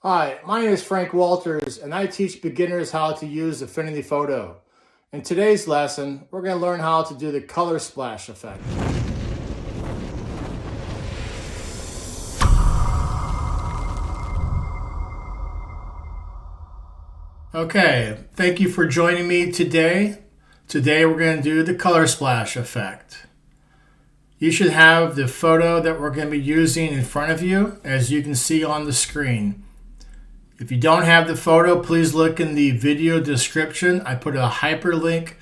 Hi, my name is Frank Walters, and I teach beginners how to use Affinity Photo. In today's lesson, we're going to learn how to do the color splash effect. Okay, thank you for joining me today. Today we're going to do the color splash effect. You should have the photo that we're going to be using in front of you, as you can see on the screen. If you don't have the photo, please look in the video description. I put a hyperlink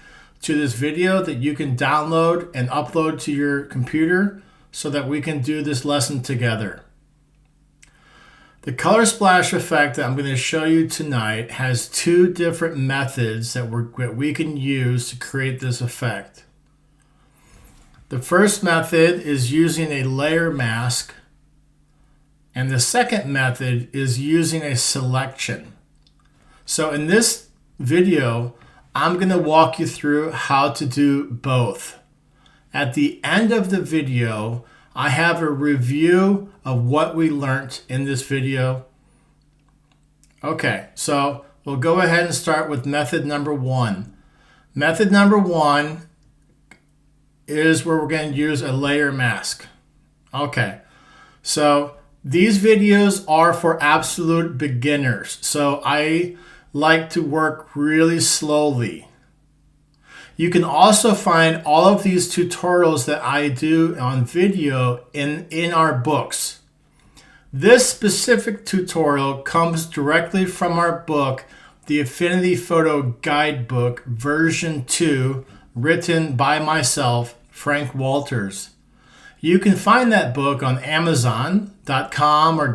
to this video that you can download and upload to your computer so that we can do this lesson together. The color splash effect that I'm going to show you tonight has two different methods that we can use to create this effect. The first method is using a layer mask, and the second method is using a selection. So in this video, I'm going to walk you through how to do both. At the end of the video, I have a review of what we learned in this video. Okay, so we'll go ahead and start with method number one. Method number one is where we're going to use a layer mask. Okay, so these videos are for absolute beginners, so I like to work really slowly. You can also find all of these tutorials that I do on video in our books. This specific tutorial comes directly from our book, the Affinity Photo Guidebook version 2, written by myself, Frank Walters. You can find that book on Amazon.com or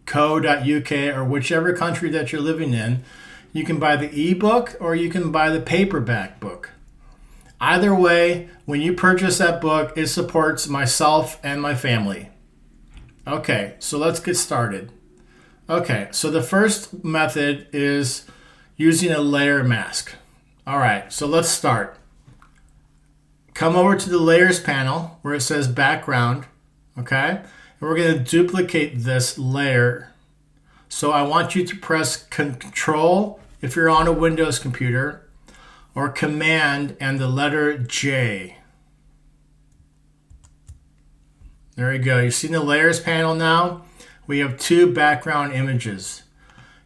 .co.uk or whichever country that you're living in. You can buy the ebook or you can buy the paperback book. Either way, when you purchase that book, it supports myself and my family. Okay, so let's get started. Okay, so the first method is using a layer mask. All right, so let's start. Come over to the layers panel where it says background, okay? And we're going to duplicate this layer. So I want you to press Control if you're on a Windows computer, or Command and the letter J. There you go. You see the layers panel now? We have two background images.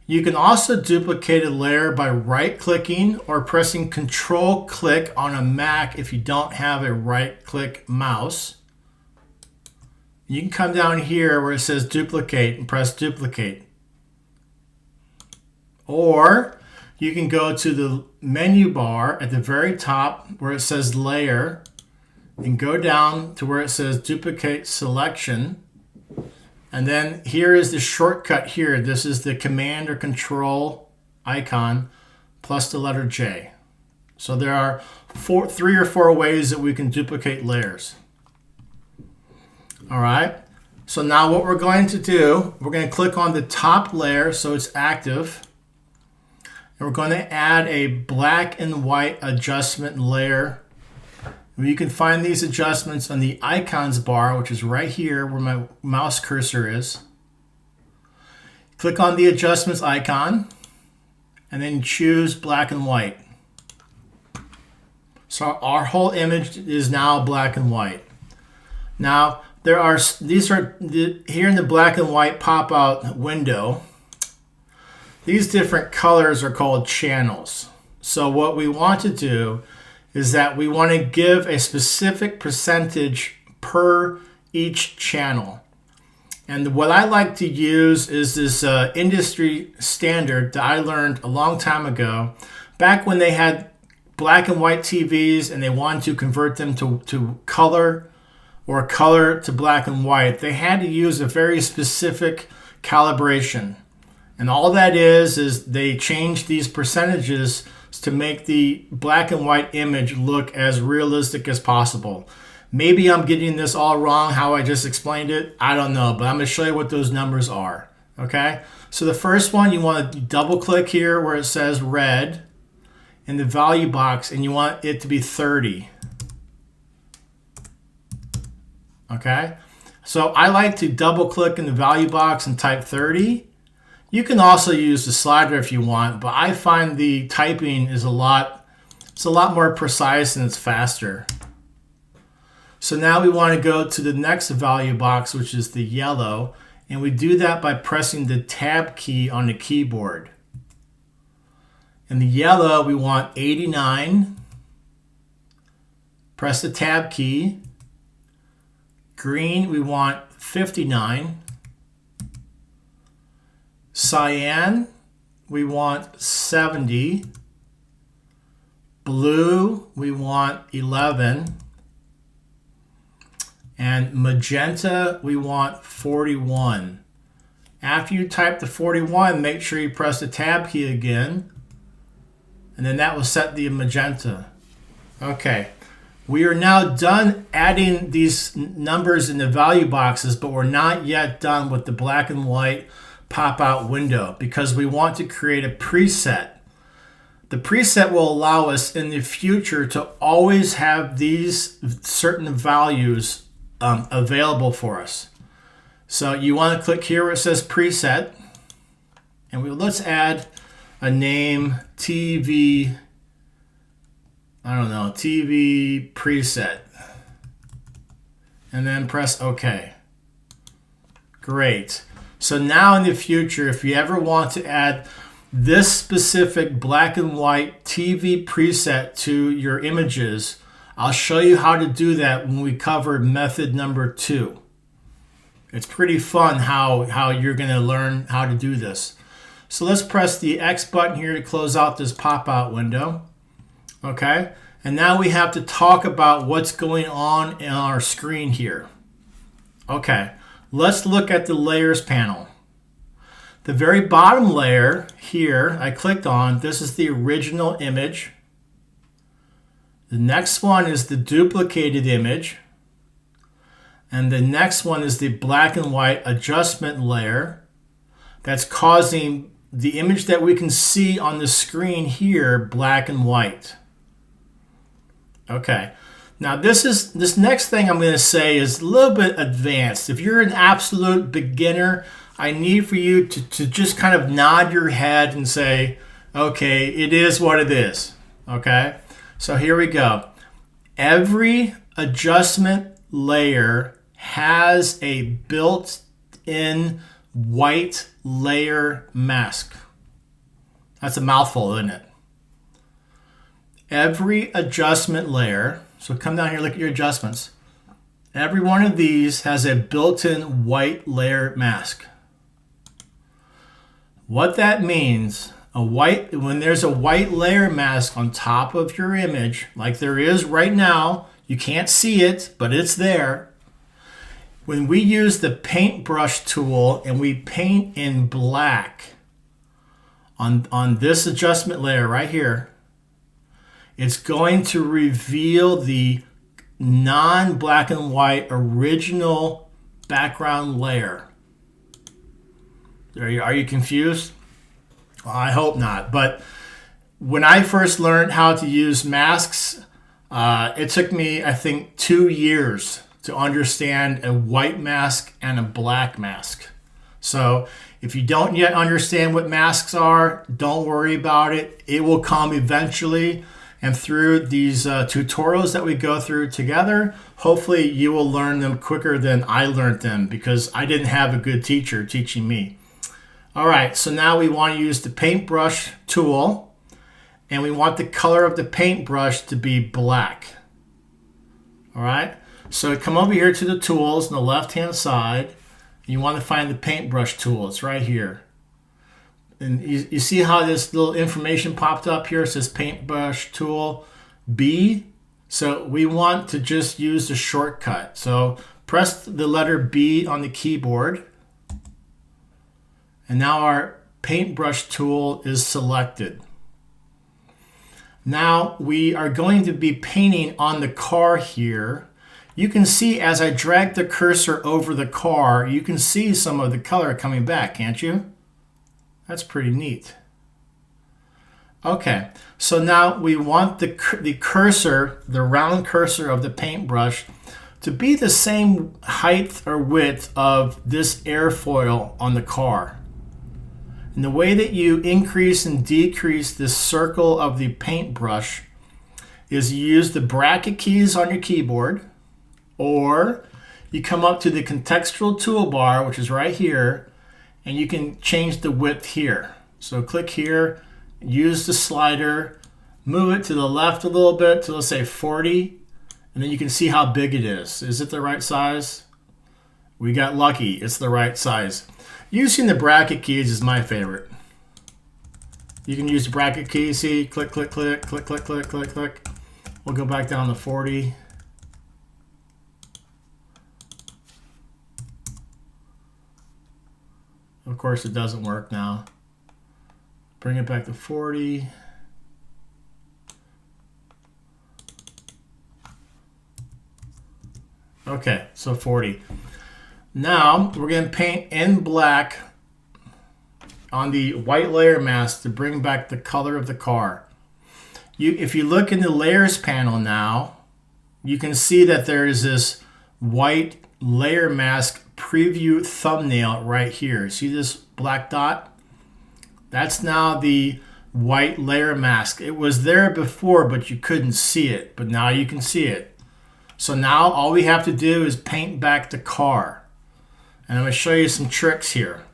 You can also duplicate a layer by right-clicking or pressing Control-click on a Mac if you don't have a right-click mouse. You can come down here where it says Duplicate and press Duplicate. Or you can go to the menu bar at the very top where it says Layer and go down to where it says Duplicate Selection. And then here is the shortcut here. This is the Command or Control icon plus the letter J. So there are three or four ways that we can duplicate layers. All right. So now what we're going to do, we're going to click on the top layer so it's active. And we're going to add a black and white adjustment layer. You can find these adjustments on the icons bar, which is right here where my mouse cursor is. Click on the adjustments icon and then choose black and white. So our whole image is now black and white. Now here in the black and white pop-out window. These different colors are called channels. So what we want to do is that we want to give a specific percentage per each channel. And what I like to use is this industry standard that I learned a long time ago, back when they had black and white TVs and they wanted to convert them to color or color to black and white. They had to use a very specific calibration. And all that is they changed these percentages to make the black and white image look as realistic as possible. Maybe I'm getting this all wrong, how I just explained it. I don't know, but I'm going to show you what those numbers are. Okay? So the first one, you want to double click here where it says red in the value box, and you want it to be 30. Okay? So I like to double click in the value box and type 30. You can also use the slider if you want, but I find the typing is a lot more precise and it's faster. So now we want to go to the next value box, which is the yellow, and we do that by pressing the tab key on the keyboard. In the yellow, we want 89. Press the tab key. Green, we want 59. Cyan, we want 70. Blue, we want 11. And magenta, we want 41. After you type the 41, make sure you press the tab key again. And then that will set the magenta. Okay. We are now done adding these numbers in the value boxes, but we're not yet done with the black and white pop-out window because we want to create a preset. The preset will allow us in the future to always have these certain values available for us. So you want to click here where it says preset, and let's add a name, TV preset, and then press OK. Great. So now in the future, if you ever want to add this specific black and white TV preset to your images, I'll show you how to do that when we cover method number 2. It's pretty fun how you're going to learn how to do this. So let's press the X button here to close out this pop-out window. Okay, and now we have to talk about what's going on our screen here. Okay, let's look at the layers panel. The very bottom layer here, I clicked on, this is the original image. The next one is the duplicated image. And the next one is the black and white adjustment layer that's causing the image that we can see on the screen here black and white. Okay, now this next thing I'm going to say is a little bit advanced. If you're an absolute beginner, I need for you to just kind of nod your head and say, okay, it is what it is. Okay, so here we go. Every adjustment layer has a built-in white layer mask. That's a mouthful, isn't it? Every adjustment layer, so come down here, look at your adjustments. Every one of these has a built-in white layer mask. What that means, when there's a white layer mask on top of your image, like there is right now, you can't see it, but it's there. When we use the paintbrush tool and we paint in black on this adjustment layer right here, it's going to reveal the non-black and white original background layer. Are you confused? Well, I hope not. But when I first learned how to use masks, it took me, I think, 2 years to understand a white mask and a black mask. So if you don't yet understand what masks are, don't worry about it. It will come eventually. And through these tutorials that we go through together, hopefully you will learn them quicker than I learned them because I didn't have a good teacher teaching me. All right, so now we want to use the paintbrush tool, and we want the color of the paintbrush to be black. All right, so come over here to the tools on the left-hand side. And you want to find the paintbrush tool. It's right here. And you see how this little information popped up here? It says paintbrush tool B. So we want to just use the shortcut. So press the letter B on the keyboard. And now our paintbrush tool is selected. Now we are going to be painting on the car here. You can see as I drag the cursor over the car, you can see some of the color coming back, can't you? That's pretty neat. Okay, so now we want the cursor, the round cursor of the paintbrush, to be the same height or width of this airfoil on the car. And the way that you increase and decrease this circle of the paintbrush is you use the bracket keys on your keyboard, or you come up to the contextual toolbar, which is right here, and you can change the width here. So click here, use the slider, move it to the left a little bit to, let's say, 40, and then you can see how big it is. Is it the right size? We got lucky, it's the right size. Using the bracket keys is my favorite. You can use the bracket keys, see, click, click, click, click, click, click, click, click. We'll go back down to 40. Of course, it doesn't work now. Bring it back to 40. Okay, so 40. Now we're going to paint in black on the white layer mask to bring back the color of the car. If you look in the layers panel now, you can see that there is this white layer mask preview thumbnail right here. See this black dot? That's now the white layer mask. It was there before, but you couldn't see it, but now you can see it. So now all we have to do is paint back the car. And I'm going to show you some tricks here.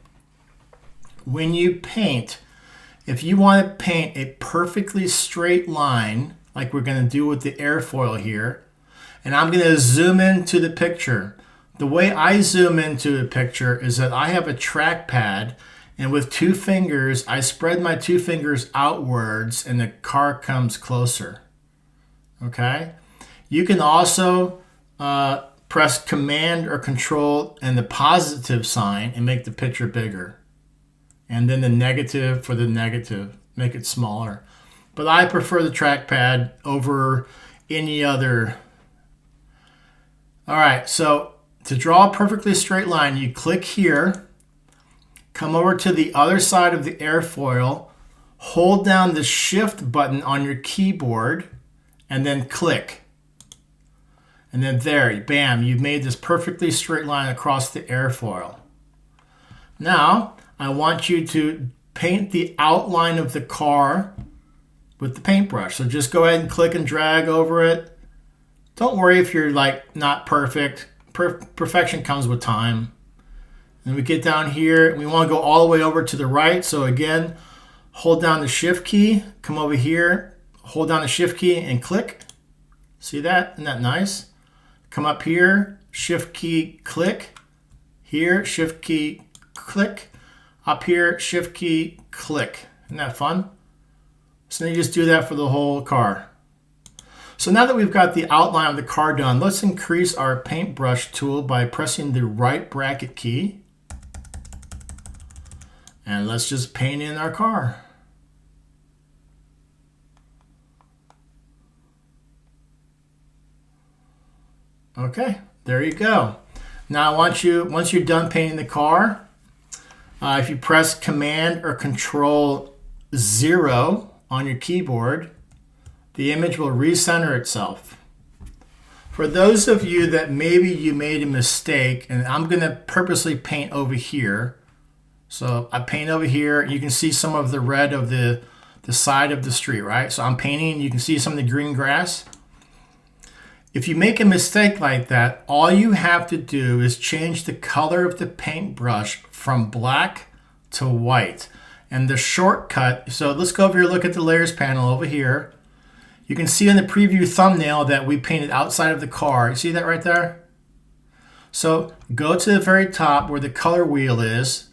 When you paint, if you want to paint a perfectly straight line, like we're going to do with the airfoil here, and I'm going to zoom into the picture. The way I zoom into a picture is that I have a trackpad, and with 2 fingers, I spread my 2 fingers outwards and the car comes closer. Okay? You can also press Command or Control and the positive sign and make the picture bigger. And then the negative for the negative, make it smaller. But I prefer the trackpad over any other. All right, so to draw a perfectly straight line, you click here, come over to the other side of the airfoil, hold down the Shift button on your keyboard, and then click. And then there, bam, you've made this perfectly straight line across the airfoil. Now, I want you to paint the outline of the car with the paintbrush. So just go ahead and click and drag over it. Don't worry if you're like not perfect. Perfection comes with time. And we get down here, and we want to go all the way over to the right. So again, hold down the Shift key, come over here, hold down the Shift key and click. See that? Isn't that nice? Come up here, Shift key, click. Here, Shift key, click. Up here, Shift key, click. Isn't that fun? So then you just do that for the whole car. So now that we've got the outline of the car done, let's increase our paintbrush tool by pressing the right bracket key. And let's just paint in our car. Okay, there you go. Now I want you, once you're done painting the car, if you press Command or Control 0 on your keyboard, the image will recenter itself. For those of you that maybe you made a mistake, and I'm going to purposely paint over here. So I paint over here. You can see some of the red of the side of the street, right? So I'm painting, you can see some of the green grass. If you make a mistake like that, all you have to do is change the color of the paintbrush from black to white. And the shortcut, so let's go over here, look at the layers panel over here. You can see in the preview thumbnail that we painted outside of the car. You see that right there? So go to the very top where the color wheel is,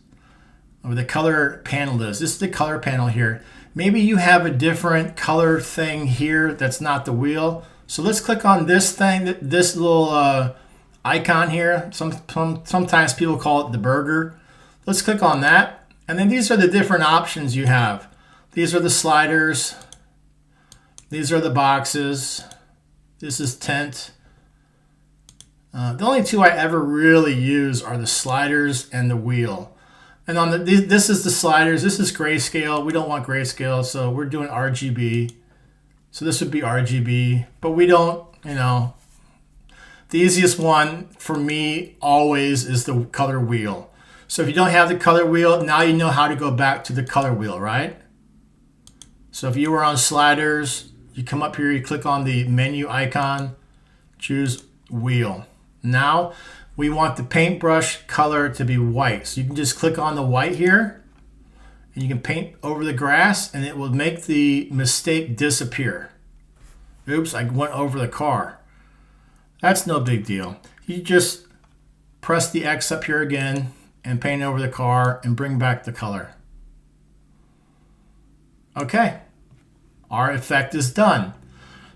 or the color panel is. This is the color panel here. Maybe you have a different color thing here that's not the wheel. So let's click on this thing, this little icon here. Sometimes people call it the burger. Let's click on that. And then these are the different options you have. These are the sliders. These are the boxes. This is tint. The only 2 I ever really use are the sliders and the wheel. And on this is the sliders. This is grayscale. We don't want grayscale, so we're doing RGB. So this would be RGB, but we don't, you know, the easiest one for me always is the color wheel. So if you don't have the color wheel, now you know how to go back to the color wheel, right? So if you were on sliders, you come up here, you click on the menu icon, choose wheel. Now we want the paintbrush color to be white. So you can just click on the white here and you can paint over the grass and it will make the mistake disappear. Oops, I went over the car. That's no big deal. You just press the X up here again and paint over the car and bring back the color. Okay, our effect is done.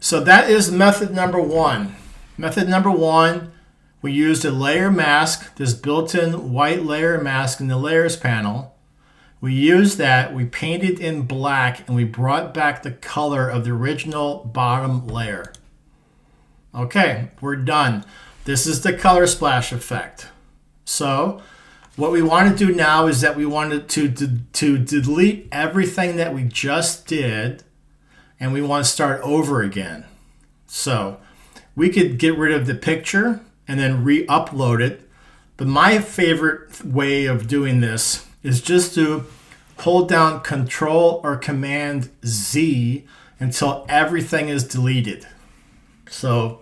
So that is method number one. Method number one, we used a layer mask, this built-in white layer mask in the layers panel. We used that, we painted in black, and we brought back the color of the original bottom layer. Okay, we're done. This is the color splash effect. So what we want to do now is that we wanted to delete everything that we just did, and we want to start over again. So we could get rid of the picture and then re-upload it. But my favorite way of doing this is just to hold down Control or Command Z until everything is deleted. So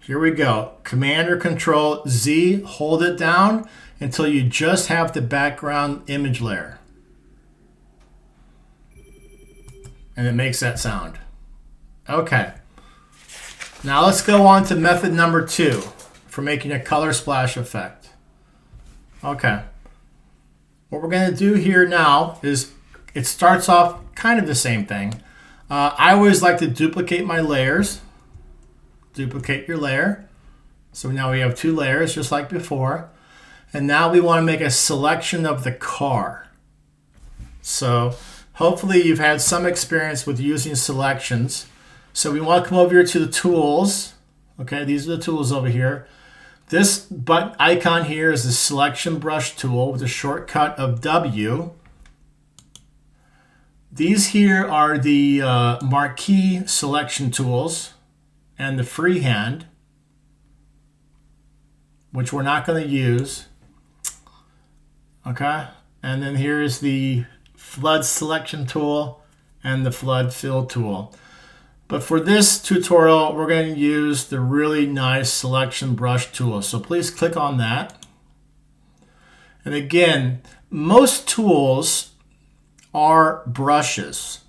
here we go. Command or Control Z, hold it down until you just have the background image layer. And it makes that sound. Okay. Now let's go on to method number two for making a color splash effect. Okay. What we're going to do here now is it starts off kind of the same thing. I always like to duplicate my layers. Duplicate your layer. So now we have two layers just like before. And now we want to make a selection of the car. So hopefully you've had some experience with using selections. So we want to come over here to the tools. Okay, these are the tools over here. This button icon here is the selection brush tool with a shortcut of W. These here are the marquee selection tools and the freehand, which we're not going to use. Okay, and then here's the flood selection tool and the flood fill tool. But for this tutorial, we're going to use the really nice selection brush tool. So please click on that. And again, most tools are brushes.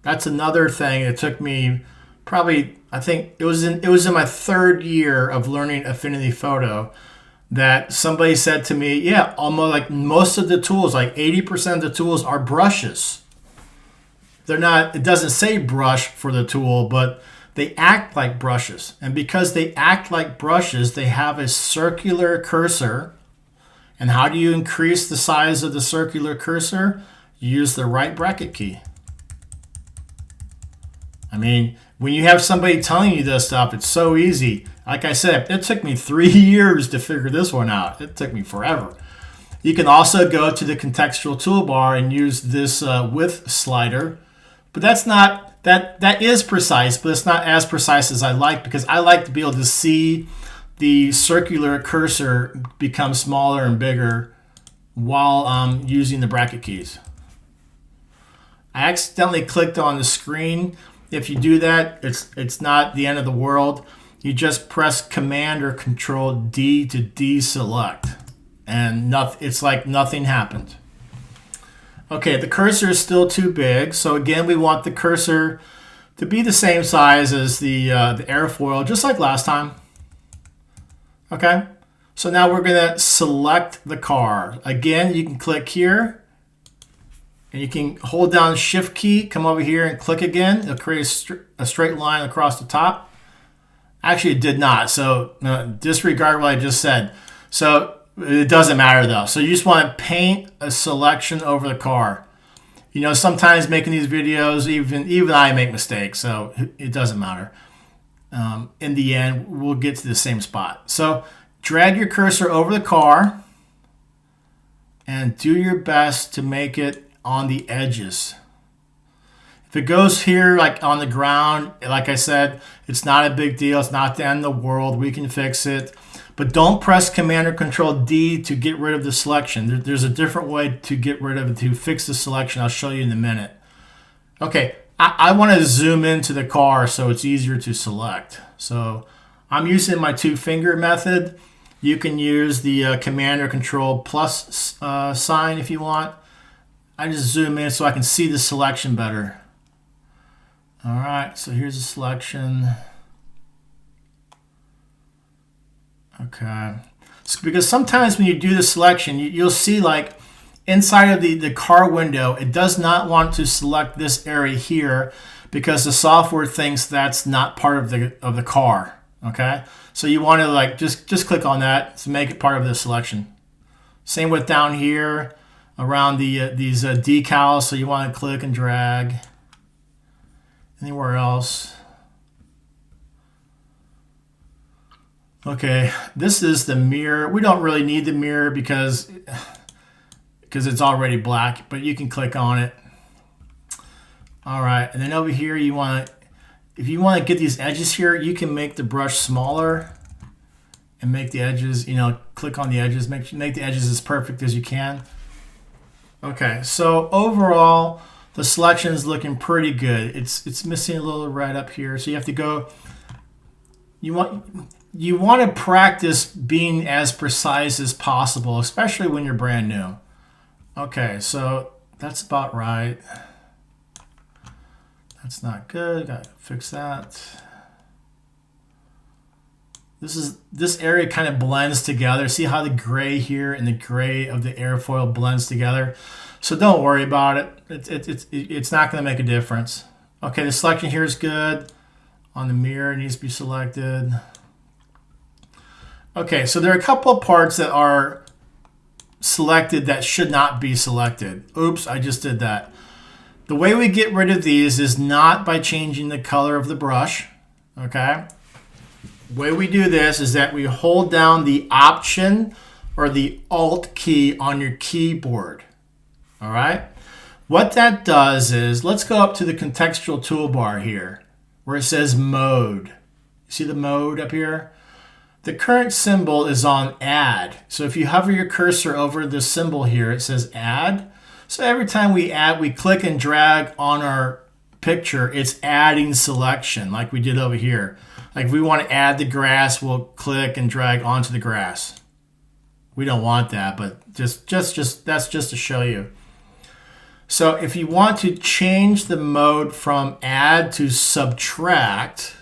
That's another thing. It took me probably, I think it was in my third year of learning Affinity Photo that somebody said to me, yeah, almost like most of the tools, like 80% of the tools are brushes. They're not, it doesn't say brush for the tool, but they act like brushes. And because they act like brushes, they have a circular cursor. And how do you increase the size of the circular cursor? You use the right bracket key. I mean, when you have somebody telling you this stuff, it's so easy. Like I said, it took me 3 years to figure this one out. It took me forever. You can also go to the contextual toolbar and use this width slider. But that's not, that is precise, but it's not as precise as I like, because I like to be able to see the circular cursor become smaller and bigger while using the bracket keys. I accidentally clicked on the screen. If you do that, it's not the end of the world. You just press Command or Control D to deselect, and it's like nothing happened. Okay, the cursor is still too big, so again, we want the cursor to be the same size as the airfoil, just like last time. Okay, so now we're going to select the car. Again, you can click here, and you can hold down Shift key, come over here and click again. It'll create a straight line across the top. Actually, it did not, so disregard what I just said. So it doesn't matter though. So you just want to paint a selection over the car. You know, sometimes making these videos, even I make mistakes, so it doesn't matter. In the end, we'll get to the same spot. So drag your cursor over the car and do your best to make it on the edges. If it goes here like on the ground, like I said, it's not a big deal. It's not the end of the world. We can fix it. But don't press Command or Control D to get rid of the selection. There's a different way to get rid of it, to fix the selection. I'll show you in a minute. Okay, I want to zoom into the car so it's easier to select. So I'm using my 2-finger method. You can use the Command or Control plus sign if you want. I just zoom in so I can see the selection better. All right, so here's the selection. Okay, because sometimes when you do the selection, you'll see like inside of the car window, it does not want to select this area here because the software thinks that's not part of the car. Okay, so you want to like just click on that to make it part of the selection. Same with down here around these decals. So you want to click and drag. Anywhere else. Okay, this is the mirror. We don't really need the mirror because it's already black, but you can click on it. All right, and then over here if you want to get these edges here, you can make the brush smaller and make the edges, click on the edges, make the edges as perfect as you can. Okay, so overall, the selection is looking pretty good. It's missing a little red up here, so you have to go. You want to practice being as precise as possible, especially when you're brand new. Okay, so that's about right. That's not good. Got to fix that. This area kind of blends together. See how the gray here and the gray of the airfoil blends together? So don't worry about it. It's not going to make a difference. Okay, the selection here is good. On the mirror, it needs to be selected. Okay, so there are a couple of parts that are selected that should not be selected. Oops, I just did that. The way we get rid of these is not by changing the color of the brush. Okay. The way we do this is that we hold down the Option or the Alt key on your keyboard. All right. What that does is, let's go up to the contextual toolbar here where it says Mode. You see the mode up here? The current symbol is on Add. So if you hover your cursor over the symbol here, it says Add. So every time we add, we click and drag on our picture, it's adding selection like we did over here. Like if we want to add the grass, we'll click and drag onto the grass. We don't want that, but that's just to show you. So if you want to change the mode from Add to Subtract,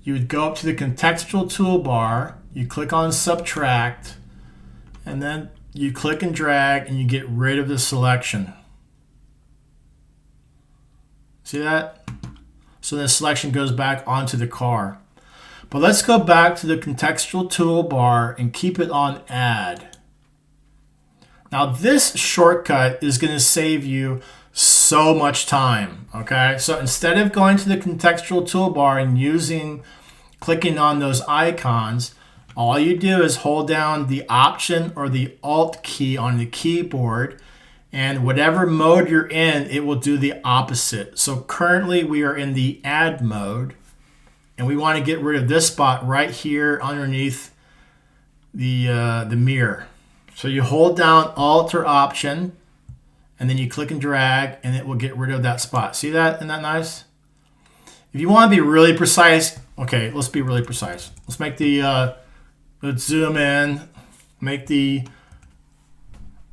you would go up to the contextual toolbar, you click on Subtract, and then you click and drag and you get rid of the selection. See that? So the selection goes back onto the car. But let's go back to the contextual toolbar and keep it on Add. Now this shortcut is going to save you so much time. Okay, so instead of going to the contextual toolbar and clicking on those icons, all you do is hold down the Option or the Alt key on the keyboard, and whatever mode you're in, it will do the opposite. So currently we are in the Add mode, and we want to get rid of this spot right here underneath the mirror. So you hold down Alt or Option, and then you click and drag, and it will get rid of that spot. See that? Isn't that nice? If you want to be really precise, okay, let's be really precise. Let's make let's zoom in, make the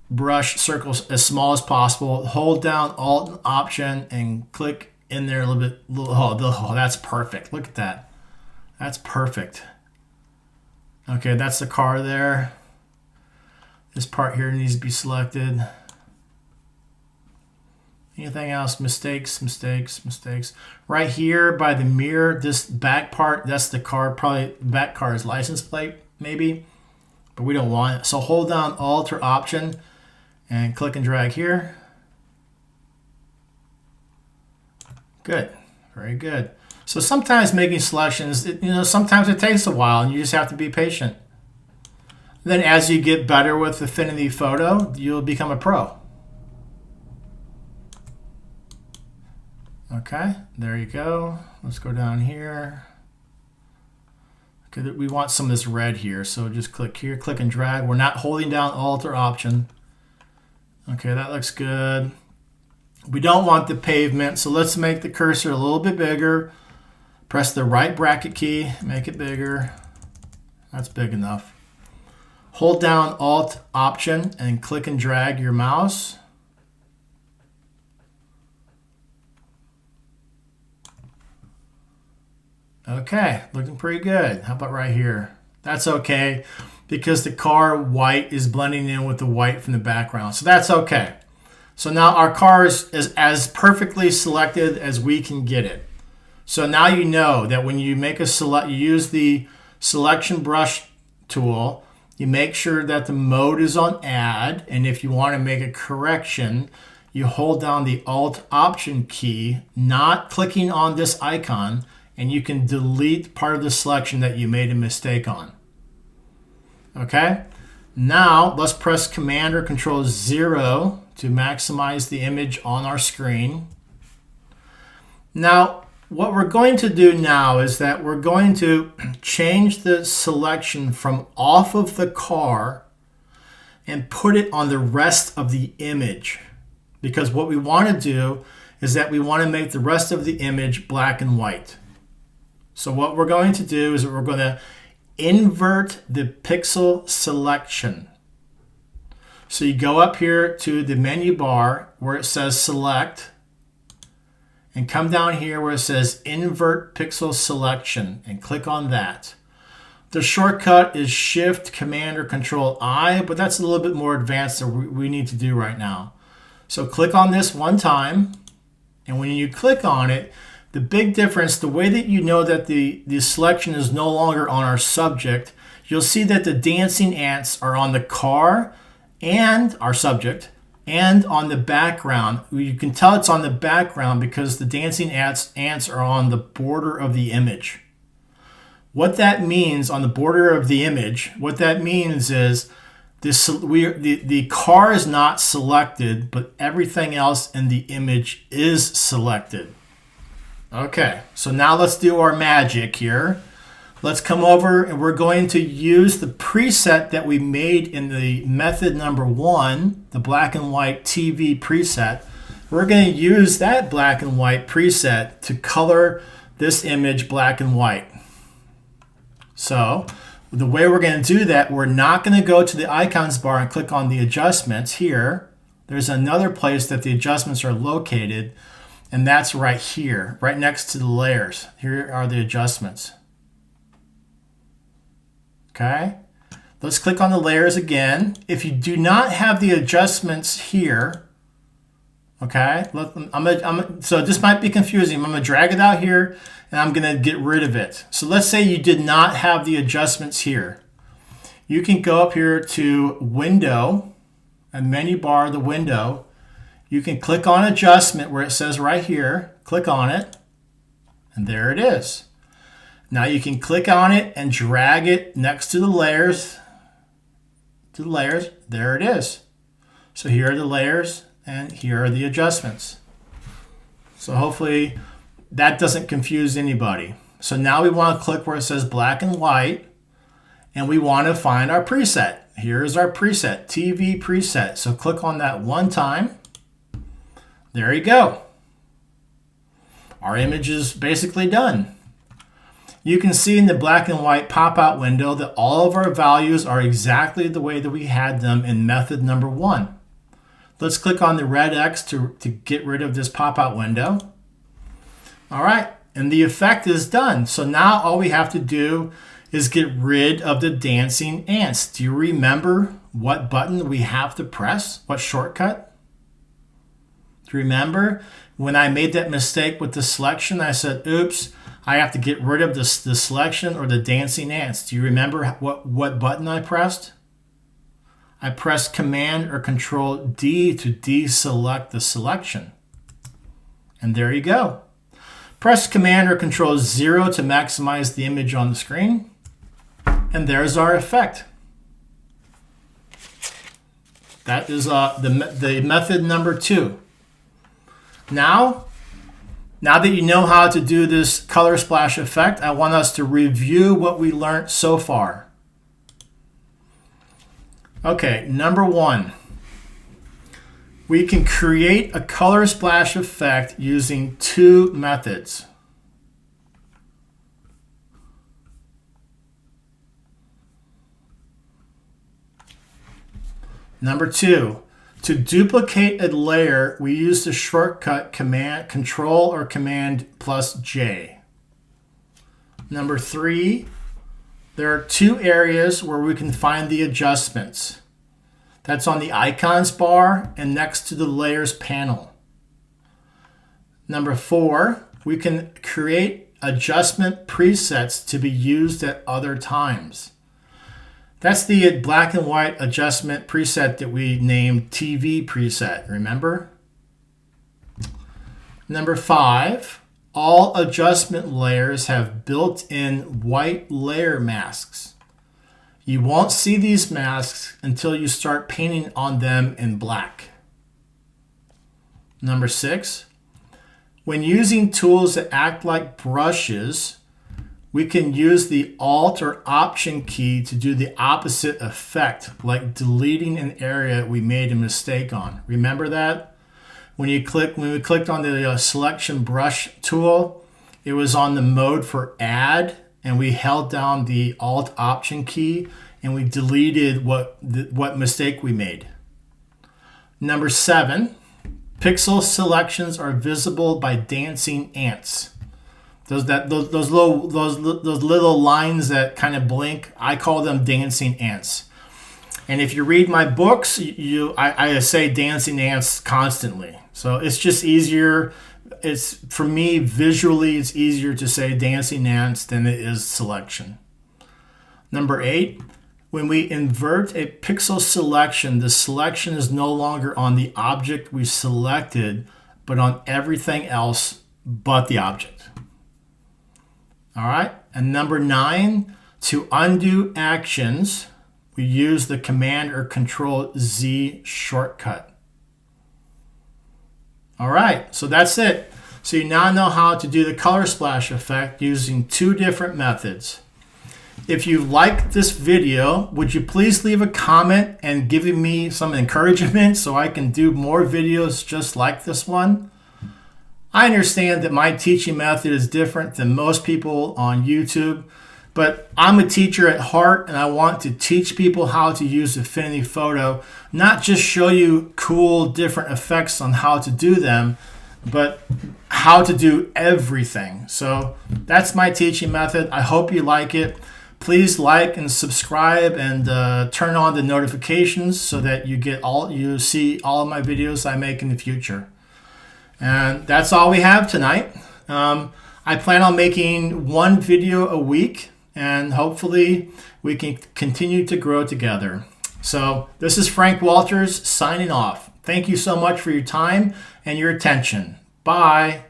brush circles as small as possible. Hold down Alt and Option and click in there a little bit. Oh, that's perfect. Look at that. That's perfect. Okay, that's the car there. This part here needs to be selected. Anything else? Mistakes. Right here by the mirror, this back part, that's the car, probably back car's license plate, maybe, but we don't want it. So hold down Alt or Option and click and drag here. Good, very good. So sometimes making selections, sometimes it takes a while and you just have to be patient. Then as you get better with Affinity Photo, you'll become a pro. Okay, there you go. Let's go down here. Okay, we want some of this red here, so just click here, click and drag. We're not holding down Alt or Option. Okay, that looks good. We don't want the pavement, so let's make the cursor a little bit bigger. Press the right bracket key, make it bigger. That's big enough. Hold down Alt, Option, and click and drag your mouse. Okay, looking pretty good. How about right here? That's okay because the car white is blending in with the white from the background. So that's okay. So now our car is as perfectly selected as we can get it. So now you know that when you make a select, you use the selection brush tool, you make sure that the mode is on add, and if you want to make a correction, you hold down the Alt Option key, not clicking on this icon, and you can delete part of the selection that you made a mistake on. Okay? Now let's press Command or Control 0 to maximize the image on our screen. Now, what we're going to do now is that we're going to change the selection from off of the car and put it on the rest of the image. Because what we want to do is that we want to make the rest of the image black and white. So what we're going to do is we're going to invert the pixel selection. So you go up here to the menu bar where it says Select, and come down here where it says Invert Pixel Selection and click on that. The shortcut is Shift, Command, or Control I, but that's a little bit more advanced than we need to do right now. So click on this one time, and when you click on it, the big difference, the way that you know that the selection is no longer on our subject, you'll see that the dancing ants are on the car and our subject and on the background. You can tell it's on the background because the dancing ants are on the border of the image. What that means on the border of the image, what that means is the car is not selected, but everything else in the image is selected. Okay, so now let's do our magic here. Let's come over and we're going to use the preset that we made in the method number 1, the black and white TV preset. We're going to use that black and white preset to color this image black and white. So the way we're going to do that, we're not going to go to the icons bar and click on the adjustments here. There's another place that the adjustments are located, and that's right here, right next to the layers. Here are the adjustments. Okay, let's click on the layers again. If you do not have the adjustments here, okay, so this might be confusing. I'm going to drag it out here, and I'm going to get rid of it. So let's say you did not have the adjustments here. You can go up here to Window, and menu bar the window. You can click on Adjustment where it says right here. Click on it, and there it is. Now you can click on it and drag it next to the layers. There it is. So here are the layers, and here are the adjustments. So hopefully that doesn't confuse anybody. So now we want to click where it says black and white, and we want to find our preset. Here's our preset, TV preset. So click on that one time. There you go. Our image is basically done. You can see in the black and white pop-out window that all of our values are exactly the way that we had them in method number 1. Let's click on the red X to get rid of this pop-out window. All right, and the effect is done. So now all we have to do is get rid of the dancing ants. Do you remember what button we have to press? What shortcut? Do you remember when I made that mistake with the selection? I said, oops, I have to get rid of the selection or the dancing ants. Do you remember what button I pressed? I pressed Command or Control D to deselect the selection. And there you go. Press Command or Control 0 to maximize the image on the screen. And there's our effect. That is the method number 2. Now, Now that you know how to do this color splash effect, I want us to review what we learned so far. Okay, number 1. We can create a color splash effect using 2 methods. Number 2, to duplicate a layer, we use the shortcut Control or Command plus J. Number 3, there are 2 areas where we can find the adjustments. That's on the icons bar and next to the layers panel. Number 4, we can create adjustment presets to be used at other times. That's the black and white adjustment preset that we named TV preset, remember? Number 5, all adjustment layers have built-in white layer masks. You won't see these masks until you start painting on them in black. Number 6, when using tools that act like brushes, we can use the Alt or Option key to do the opposite effect, like deleting an area we made a mistake on. Remember that? When we clicked on the Selection Brush tool, it was on the mode for Add, and we held down the Alt Option key, and we deleted what mistake we made. Number 7, pixel selections are visible by dancing ants. Those little lines that kind of blink, I call them dancing ants. And if you read my books, I say dancing ants constantly. So it's just easier. It's, for me, visually, it's easier to say dancing ants than it is selection. Number 8, when we invert a pixel selection, the selection is no longer on the object we selected, but on everything else but the object. All right, and number 9, to undo actions, we use the Command or Control Z shortcut. All right, so that's it. So you now know how to do the color splash effect using 2 different methods. If you like this video, would you please leave a comment and give me some encouragement so I can do more videos just like this one? I understand that my teaching method is different than most people on YouTube, but I'm a teacher at heart and I want to teach people how to use Affinity Photo, not just show you cool different effects on how to do them, but how to do everything. So that's my teaching method. I hope you like it. Please like and subscribe and turn on the notifications so that you see all of my videos I make in the future. And that's all we have tonight. I plan on making 1 video a week, and hopefully we can continue to grow together. So this is Frank Walters signing off. Thank you so much for your time and your attention. Bye.